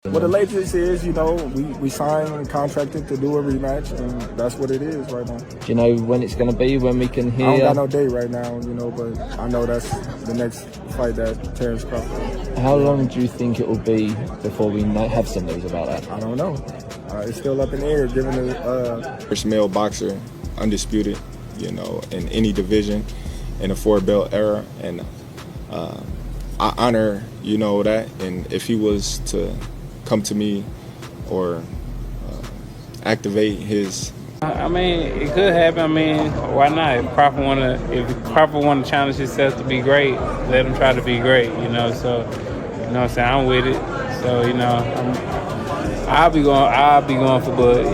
Well, the latest is, we signed and contracted to do a rematch, and that's what it is right now. Do you know when it's going to be, when we can hear? I don't got no date right now, but I know that's the next fight that Terence Crawford. How long do you think it will be before we have some news about that? I don't know. It's still up in the air, given the first male boxer, undisputed, in any division in the 4-belt era, and I honor, that, and if he was to come to me or activate his. I mean, it could happen. I mean, why not? If Crawford want to challenge himself to be great, let him try to be great. So what I'm saying, I'm with it. So I'll be going for Bud.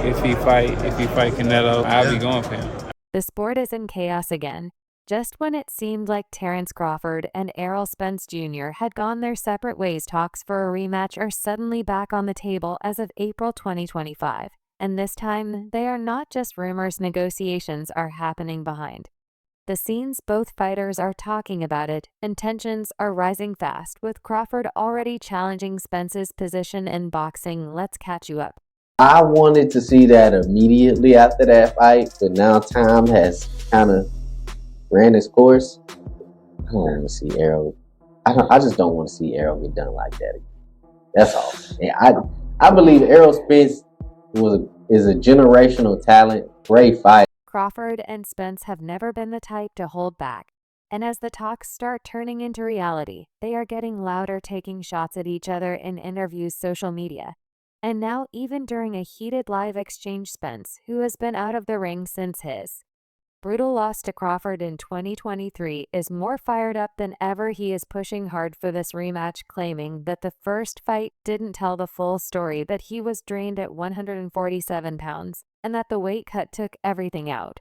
If he fight Canelo, I'll be going for him. The sport is in chaos again. Just when it seemed like Terence Crawford and Errol Spence Jr. had gone their separate ways, talks for a rematch are suddenly back on the table as of April 2025. And this time, they are not just rumors, negotiations are happening behind the scenes. Both fighters are talking about it, and tensions are rising fast, with Crawford already challenging Spence's position in boxing. Let's catch you up. I wanted to see that immediately after that fight, but now time has kind of ran its course. I don't want to see Errol. I just don't want to see Errol get done like that again. That's all. And I believe Errol Spence is a generational talent, great fighter. Crawford and Spence have never been the type to hold back, and as the talks start turning into reality, they are getting louder, taking shots at each other in interviews, social media, and now even during a heated live exchange. Spence, who has been out of the ring since his brutal loss to Crawford in 2023, is more fired up than ever. He is pushing hard for this rematch, claiming that the first fight didn't tell the full story, that he was drained at 147 pounds, and that the weight cut took everything out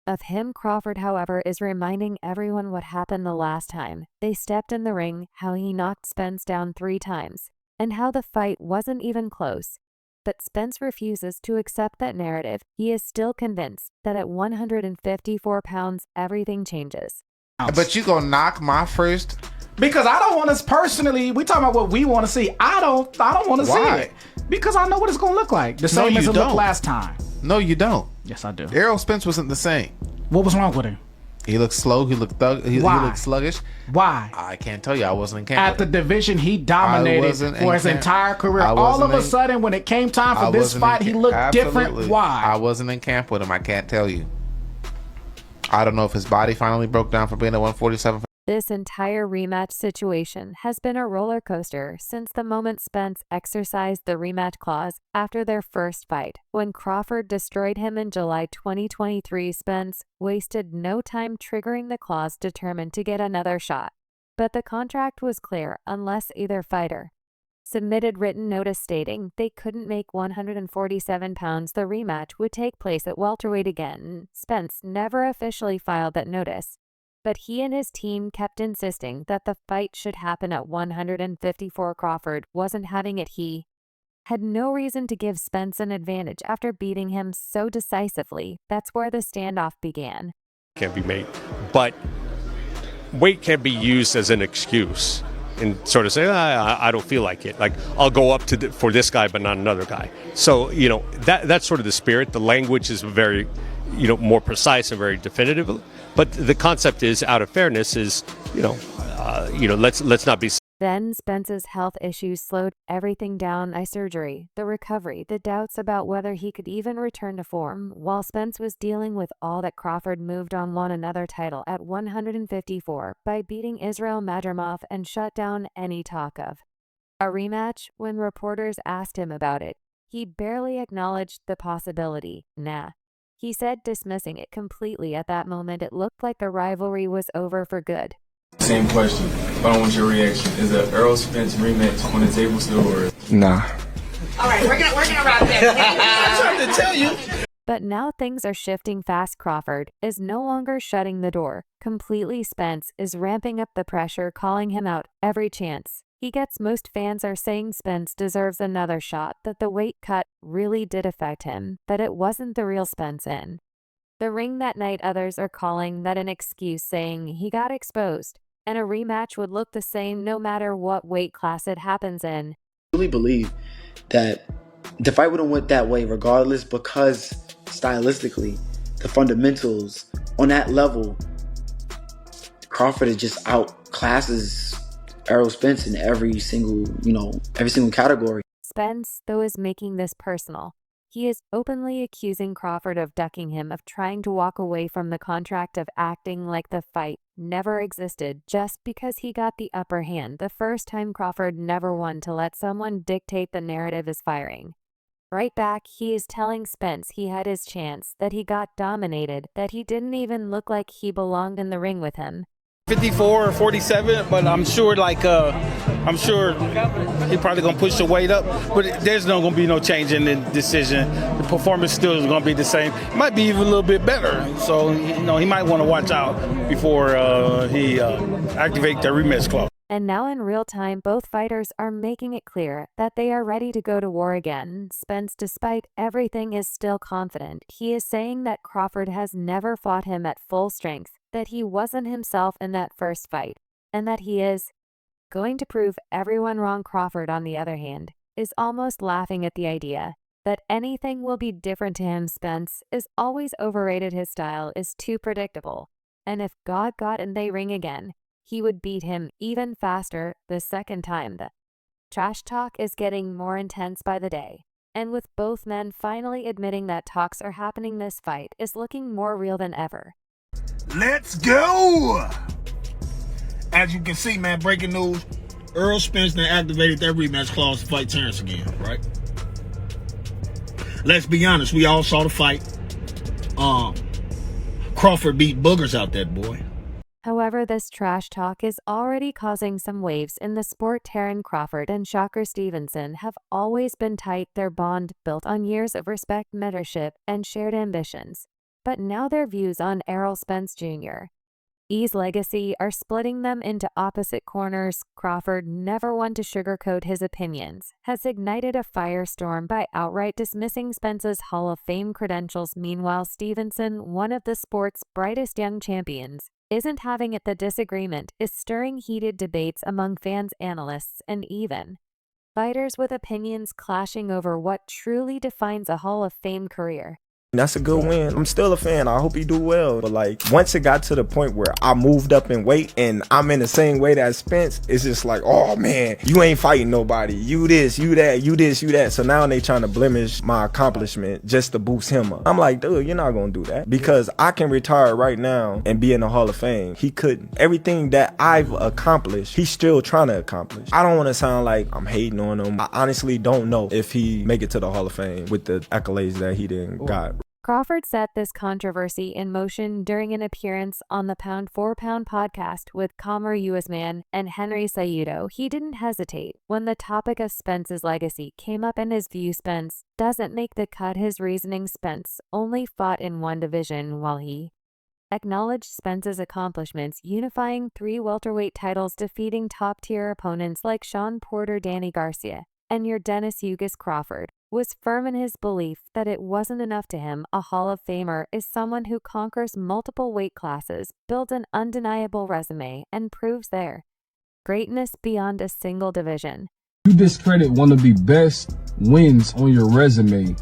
of him. Crawford, however, is reminding everyone what happened the last time they stepped in the ring, how he knocked Spence down 3 times, and how the fight wasn't even close. But Spence refuses to accept that narrative. He is still convinced that at 154 pounds, everything changes. But you gonna knock my first? Because I don't want us personally. We talking about what we want to see. I don't want to see it because I know what it's gonna look like. The same as it looked last time. No, you don't. Yes, I do. Errol Spence wasn't the same. What was wrong with him? He looked slow. He looked he looked sluggish. Why? I can't tell you. I wasn't in camp. At the division he dominated for his entire career. All of a sudden, when it came time for this fight, he looked different. Why? I wasn't in camp with him. I can't tell you. I don't know if his body finally broke down for being at 147. This entire rematch situation has been a roller coaster since the moment Spence exercised the rematch clause after their first fight. When Crawford destroyed him in July 2023, Spence wasted no time triggering the clause, determined to get another shot. But the contract was clear: unless either fighter submitted written notice stating they couldn't make 147 pounds, the rematch would take place at welterweight again. Spence never officially filed that notice, but he and his team kept insisting that the fight should happen at 154. Crawford wasn't having it. He had no reason to give Spence an advantage after beating him so decisively. That's where the standoff began. Can't be made, but weight can be used as an excuse and sort of say, I don't feel like it. Like, I'll go up for this guy, but not another guy. So, that's sort of the spirit. The language is very, more precise and very definitive. But the concept is, out of fairness, is, let's not be. Then Spence's health issues slowed everything down. Eye surgery, the recovery, the doubts about whether he could even return to form. While Spence was dealing with all that, Crawford moved on, won another title at 154 by beating Israel Madrimov, and shut down any talk of a rematch. When reporters asked him about it, he barely acknowledged the possibility. Nah, he said, dismissing it completely. At that moment, it looked like the rivalry was over for good. Same question, but I want your reaction. Is the Errol Spence rematch on the table still, or? Nah. All right, we're gonna wrap that. I'm trying to tell you. But now things are shifting fast. Crawford is no longer shutting the door completely. Spence is ramping up the pressure, calling him out every chance he gets. Most fans are saying Spence deserves another shot, that the weight cut really did affect him, that it wasn't the real Spence in the ring that night. Others are calling that an excuse, saying he got exposed and a rematch would look the same no matter what weight class it happens in. really believe that the fight would have went that way regardless, because stylistically, the fundamentals on that level, Crawford is just outclasses Errol Spence in every single category. Spence, though, is making this personal. He is openly accusing Crawford of ducking him, of trying to walk away from the contract, of acting like the fight never existed just because he got the upper hand the first time Crawford never won, to let someone dictate the narrative is firing. Right back, he is telling Spence he had his chance, that he got dominated, that he didn't even look like he belonged in the ring with him. 54 or 47, but I'm sure he probably gonna push the weight up, but there's no gonna be no change in the decision. The performance still is gonna be the same. It might be even a little bit better, so he might want to watch out before he activate the rematch clause. And now in real time, both fighters are making it clear that they are ready to go to war again. Spence, despite everything, is still confident. He is saying that Crawford has never fought him at full strength, that he wasn't himself in that first fight, and that he is going to prove everyone wrong. Crawford, on the other hand, is almost laughing at the idea that anything will be different to him. Spence is always overrated. His style is too predictable, and if God got in the ring again, he would beat him even faster the second time. The trash talk is getting more intense by the day, and with both men finally admitting that talks are happening, this fight is looking more real than ever. Let's go! As you can see, man, breaking news. Errol Spence then activated that rematch clause to fight Terence again, right? Let's be honest, we all saw the fight. Crawford beat boogers out that boy. However, this trash talk is already causing some waves in the sport. Terence Crawford and Shocker Stevenson have always been tight, their bond built on years of respect, mentorship, and shared ambitions. But now their views on Errol Spence Jr.'s legacy are splitting them into opposite corners. Crawford, never one to sugarcoat his opinions, has ignited a firestorm by outright dismissing Spence's Hall of Fame credentials. Meanwhile, Stevenson, one of the sport's brightest young champions, isn't having it. The disagreement is stirring heated debates among fans, analysts, and even fighters, with opinions clashing over what truly defines a Hall of Fame career. That's a good win. I'm still a fan. I hope he do well. But like, once it got to the point where I moved up in weight and I'm in the same weight as Spence, it's just like, oh man, you ain't fighting nobody. You this, you that, you this, you that. So now they trying to blemish my accomplishment just to boost him up. I'm like, dude, you're not gonna do that, because I can retire right now and be in the Hall of Fame. He couldn't. Everything that I've accomplished, he's still trying to accomplish. I don't want to sound like I'm hating on him. I honestly don't know if he make it to the Hall of Fame with the accolades that he didn't got. Crawford set this controversy in motion during an appearance on the Pound for Pound podcast with Kamaru Usman and Henry Cejudo. He didn't hesitate when the topic of Spence's legacy came up. In his view, Spence doesn't make the cut. His reasoning: Spence only fought in one division, while he acknowledged Spence's accomplishments, unifying 3 welterweight titles, defeating top-tier opponents like Sean Porter, Danny Garcia, and your Dennis Hughes. Crawford was firm in his belief that it wasn't enough to him. A Hall of Famer is someone who conquers multiple weight classes, builds an undeniable resume, and proves their greatness beyond a single division. You discredit one of the best wins on your resume,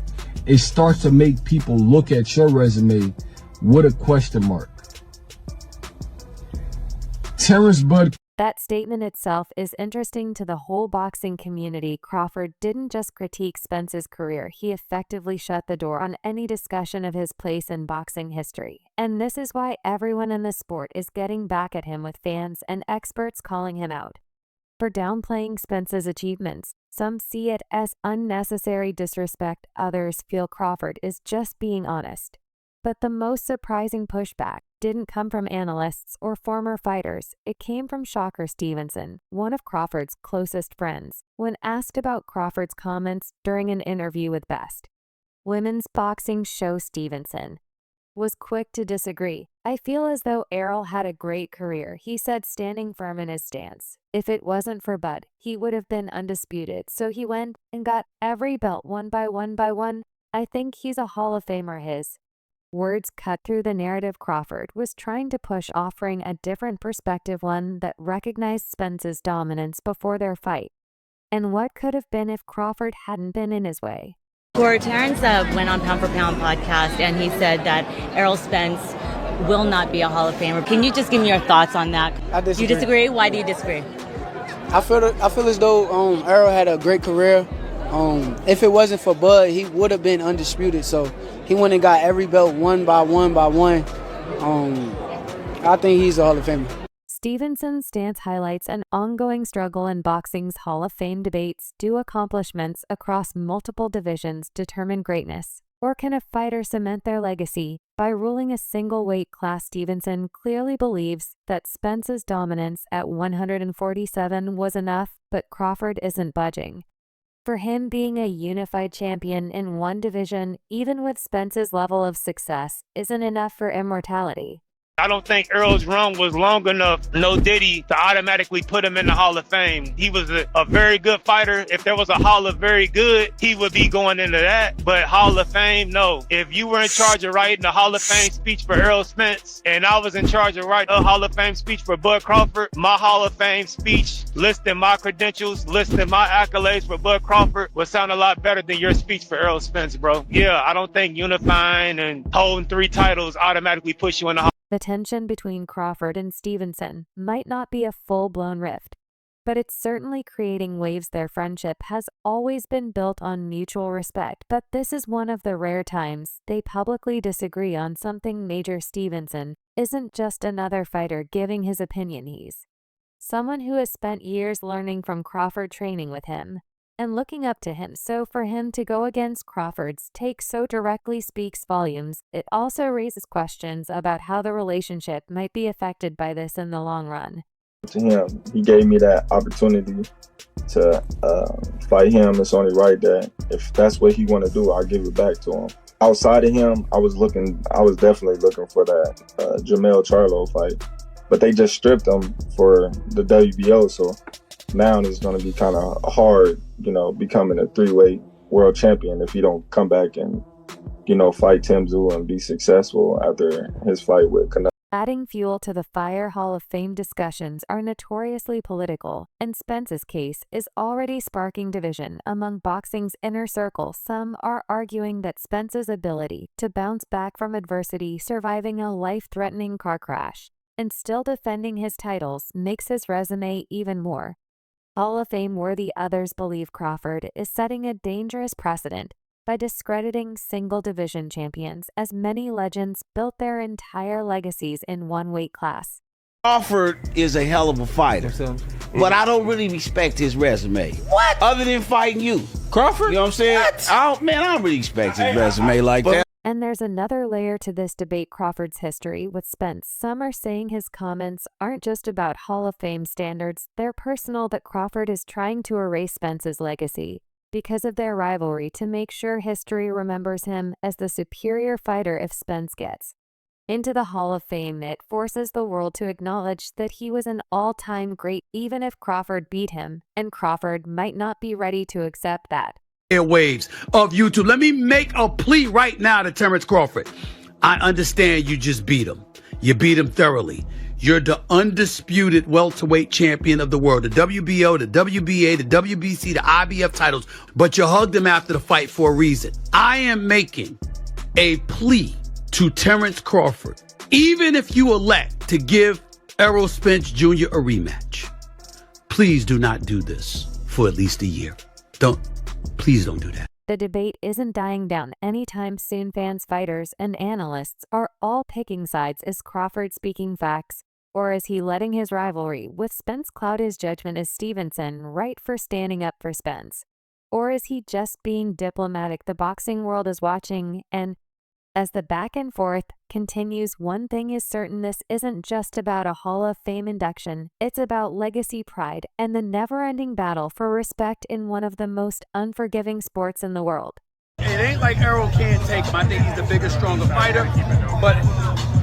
it starts to make people look at your resume with a question mark. Terence Bud. That statement itself is interesting to the whole boxing community. Crawford didn't just critique Spence's career, he effectively shut the door on any discussion of his place in boxing history. And this is why everyone in the sport is getting back at him, with fans and experts calling him out for downplaying Spence's achievements. Some see it as unnecessary disrespect, others feel Crawford is just being honest. But the most surprising pushback didn't come from analysts or former fighters. It came from Shocker Stevenson, one of Crawford's closest friends. When asked about Crawford's comments during an interview with Best Women's Boxing Show, Stevenson was quick to disagree. "I feel as though Errol had a great career," he said, standing firm in his stance. "If it wasn't for Bud, he would have been undisputed. So he went and got every belt one by one. I think he's a Hall of Famer." His words cut through the narrative Crawford was trying to push, offering a different perspective, one that recognized Spence's dominance before their fight. and what could have been if Crawford hadn't been in his way. Terence went on Pound for Pound podcast, and he said that Errol Spence will not be a Hall of Famer. Can you just give me your thoughts on that? I disagree. You disagree? Why do you disagree? I feel as though Errol had a great career. If it wasn't for Bud, he would have been undisputed. So he went and got every belt one by one by one. I think he's a Hall of Famer. Stevenson's stance highlights an ongoing struggle in boxing's Hall of Fame debates. Do accomplishments across multiple divisions determine greatness? Or can a fighter cement their legacy by ruling a single weight class? Stevenson clearly believes that Spence's dominance at 147 was enough, but Crawford isn't budging. For him, being a unified champion in one division, even with Spence's level of success, isn't enough for immortality. I don't think Errol's run was long enough, no Diddy, to automatically put him in the Hall of Fame. He was a very good fighter. If there was a Hall of Very Good, he would be going into that. But Hall of Fame, no. If you were in charge of writing the Hall of Fame speech for Errol Spence, and I was in charge of writing a Hall of Fame speech for Bud Crawford, my Hall of Fame speech, listing my credentials, listing my accolades for Bud Crawford, would sound a lot better than your speech for Errol Spence, bro. Yeah, I don't think unifying and holding 3 titles automatically puts you in the Hall. The tension between Crawford and Stevenson might not be a full-blown rift, but it's certainly creating waves. Their friendship has always been built on mutual respect, but this is one of the rare times they publicly disagree on something major. Stevenson isn't just another fighter giving his opinion. He's someone who has spent years learning from Crawford, training with him, and looking up to him. So for him to go against Crawford's take so directly speaks volumes. It also raises questions about how the relationship might be affected by this in the long run. To him, he gave me that opportunity to fight him. It's only right that if that's what he want to do, I'll give it back to him. Outside of him, I was definitely looking for that Jamel Charlo fight, but they just stripped him for the WBO. So now it's going to be kind of hard, becoming a 3-weight world champion if you don't come back and, fight Tim Tszyu and be successful after his fight with Canelo. Adding fuel to the fire, Hall of Fame discussions are notoriously political, and Spence's case is already sparking division among boxing's inner circle. Some are arguing that Spence's ability to bounce back from adversity, surviving a life-threatening car crash, and still defending his titles makes his resume even more Hall of Fame worthy. Others believe Crawford is setting a dangerous precedent by discrediting single division champions, as many legends built their entire legacies in one weight class. Crawford is a hell of a fighter, but I don't really respect his resume. What? Other than fighting you. Crawford? You know what I'm saying? I don't really respect his resume like that. And there's another layer to this debate: Crawford's history with Spence. Some are saying his comments aren't just about Hall of Fame standards, they're personal, that Crawford is trying to erase Spence's legacy because of their rivalry, to make sure history remembers him as the superior fighter. If Spence gets into the Hall of Fame, it forces the world to acknowledge that he was an all-time great, even if Crawford beat him, and Crawford might not be ready to accept that. Airwaves of YouTube. Let me make a plea right now to Terence Crawford. I understand you just beat him. You beat him thoroughly. You're the undisputed welterweight champion of the world, the WBO, the WBA, the WBC, the IBF titles, but you hugged him after the fight for a reason. I am making a plea to Terence Crawford. Even if you elect to give Errol Spence Jr. a rematch, please do not do this for at least a year. Please don't do that. The debate isn't dying down anytime soon. Fans, fighters, and analysts are all picking sides. Is Crawford speaking facts, or is he letting his rivalry with Spence cloud his judgment? Is Stevenson right for standing up for Spence, or is he just being diplomatic? The boxing world is watching, and as the back and forth continues, one thing is certain: this isn't just about a Hall of Fame induction. It's about legacy, pride, and the never-ending battle for respect in one of the most unforgiving sports in the world. It ain't like Errol can't take him. I think he's the bigger, stronger fighter. But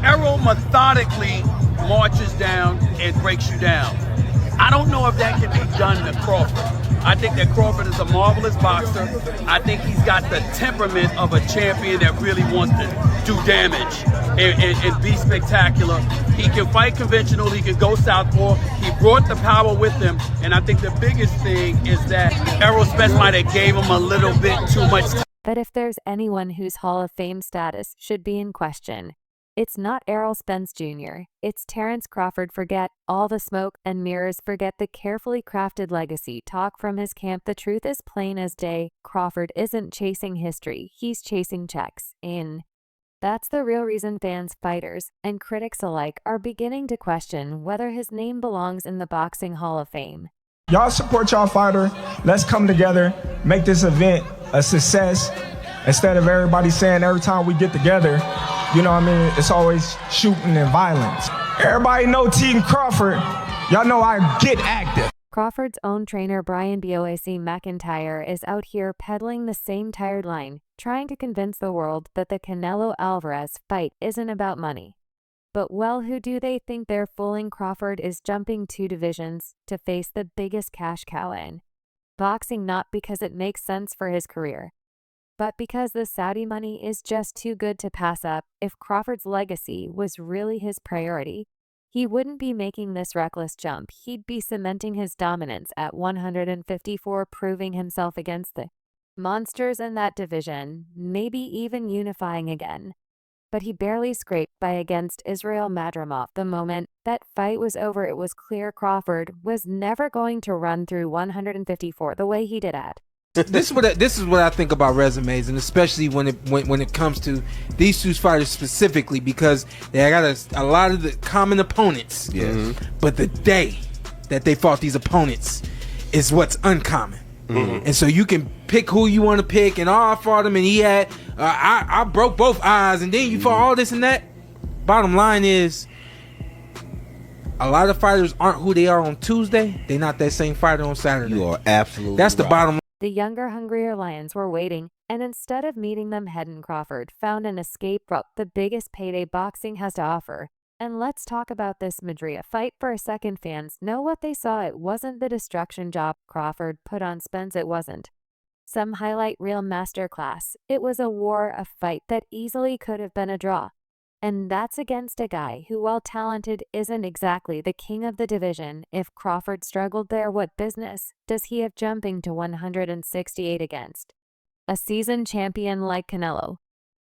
Errol methodically marches down and breaks you down. I don't know if that can be done to Crawford. I think that Crawford is a marvelous boxer. I think he's got the temperament of a champion that really wants to do damage and be spectacular. He can fight conventional. He can go southpaw. He brought the power with him. And I think the biggest thing is that Errol Spence might have gave him a little bit too much time. But if there's anyone whose Hall of Fame status should be in question, it's not Errol Spence Jr., it's Terence Crawford. Forget all the smoke and mirrors, forget the carefully crafted legacy talk from his camp. The truth is plain as day. Crawford isn't chasing history, he's chasing checks in. That's the real reason fans, fighters, and critics alike are beginning to question whether his name belongs in the Boxing Hall of Fame. Y'all support y'all fighter. Let's come together, make this event a success. Instead of everybody saying every time we get together, you know what I mean, it's always shooting and violence. Everybody know Team Crawford. Y'all know I get active. Crawford's own trainer Brian BOAC McIntyre is out here peddling the same tired line, trying to convince the world that the Canelo Alvarez fight isn't about money. But well, who do they think they're fooling? Crawford is jumping 2 divisions to face the biggest cash cow in boxing, not because it makes sense for his career, but because the Saudi money is just too good to pass up. If Crawford's legacy was really his priority, he wouldn't be making this reckless jump. He'd be cementing his dominance at 154, proving himself against the monsters in that division, maybe even unifying again. But he barely scraped by against Israel Madrimov. The moment that fight was over, it was clear Crawford was never going to run through 154 the way he did at. This is what I think about resumes, and especially when it comes to these two fighters specifically, because they got a lot of the common opponents. Yes. Mm-hmm. But the day that they fought these opponents is what's uncommon. Mm-hmm. And so you can pick who you want to pick, and I fought him, and he had I broke both eyes, and then you fought all this and that. Bottom line is, a lot of fighters aren't who they are on Tuesday. They're not that same fighter on Saturday. You are absolutely That's the right. bottom line. The younger, hungrier lions were waiting, and instead of meeting them head-on, Crawford found an escape route, the biggest payday boxing has to offer. And let's talk about this Madria fight for a second. Fans know what they saw. It wasn't the destruction job Crawford put on Spence. It wasn't some highlight reel masterclass. It was a war, a fight that easily could have been a draw. And that's against a guy who, while talented, isn't exactly the king of the division. If Crawford struggled there, what business does he have jumping to 168 against a seasoned champion like Canelo?